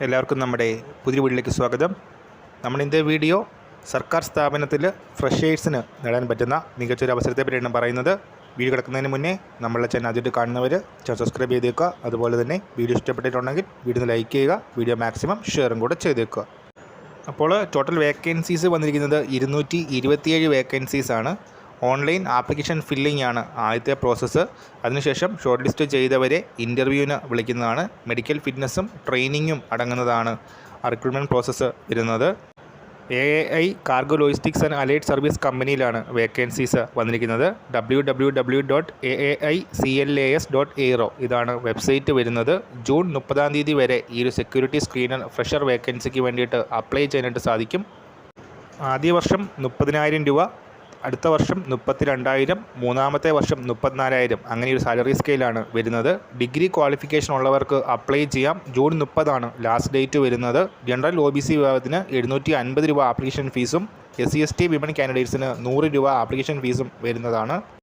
എല്ലാവർക്കും നമ്മുടെ പുതിയ വീഡിയോയിലേക്ക് സ്വാഗതം. നമ്മളിൻ്റെ വീഡിയോ സർക്കാർ സ്ഥാപനത്തിൽ ഫ്രഷേഴ്സിന് നേടാൻ പറ്റുന്ന മികച്ചൊരു അവസരത്തെ പറ്റിയാണ് പറയുന്നത്. വീഡിയോ കിടക്കുന്നതിന് മുന്നേ നമ്മളുടെ ചാനൽ ആദ്യമായിട്ട് കാണുന്നവർ ചാനൽ സബ്സ്ക്രൈബ് ചെയ്തേക്കുക. അതുപോലെ തന്നെ വീഡിയോ ഇഷ്ടപ്പെട്ടിട്ടുണ്ടെങ്കിൽ വീഡിയോ ലൈക്ക് ചെയ്യുക, വീഡിയോ മാക്സിമം ഷെയറും കൂടെ ചെയ്തേക്കുക. അപ്പോൾ ടോട്ടൽ വേക്കൻസീസ് വന്നിരിക്കുന്നത് 227 വേക്കൻസീസാണ്. ഓൺലൈൻ ആപ്ലിക്കേഷൻ ഫില്ലിംഗ് ആണ് ആദ്യത്തെ പ്രോസസ്സ്. അതിനുശേഷം ഷോർട്ട് ലിസ്റ്റ് ചെയ്തവരെ ഇൻ്റർവ്യൂവിന് വിളിക്കുന്നതാണ്. മെഡിക്കൽ ഫിറ്റ്നസ്സും ട്രെയിനിങ്ങും അടങ്ങുന്നതാണ് റിക്രൂട്ട്മെൻറ്റ് പ്രോസസ്സ് വരുന്നത്. AAI cargo logistics and allied service കമ്പനിയിലാണ് വേക്കൻസീസ് വന്നിരിക്കുന്നത്. www.aiclas.aero ഇതാണ് വെബ്സൈറ്റ് വരുന്നത്. ജൂൺ 30 വരെ ഈ ഒരു സെക്യൂരിറ്റി സ്ക്രീനർ ഫ്രഷർ വേക്കൻസിക്ക് വേണ്ടിയിട്ട് അപ്ലൈ ചെയ്യാനായിട്ട് സാധിക്കും. ആദ്യ വർഷം 30,000 രൂപ, അടുത്ത വർഷം 32,000, മൂന്നാമത്തെ വർഷം 34,000. അങ്ങനെ ഒരു സാലറി സ്കെയിലാണ് വരുന്നത്. ഡിഗ്രി ക്വാളിഫിക്കേഷൻ ഉള്ളവർക്ക് അപ്ലൈ ചെയ്യാം. ജൂൺ 30 ലാസ്റ്റ് ഡേറ്റ് വരുന്നത്. ജനറൽ OBC വിഭാഗത്തിന് 750 രൂപ ആപ്ലിക്കേഷൻ ഫീസും SC ST വിമൻ കാൻഡിഡേറ്റ്സിന് 100 രൂപ ആപ്ലിക്കേഷൻ ഫീസും വരുന്നതാണ്.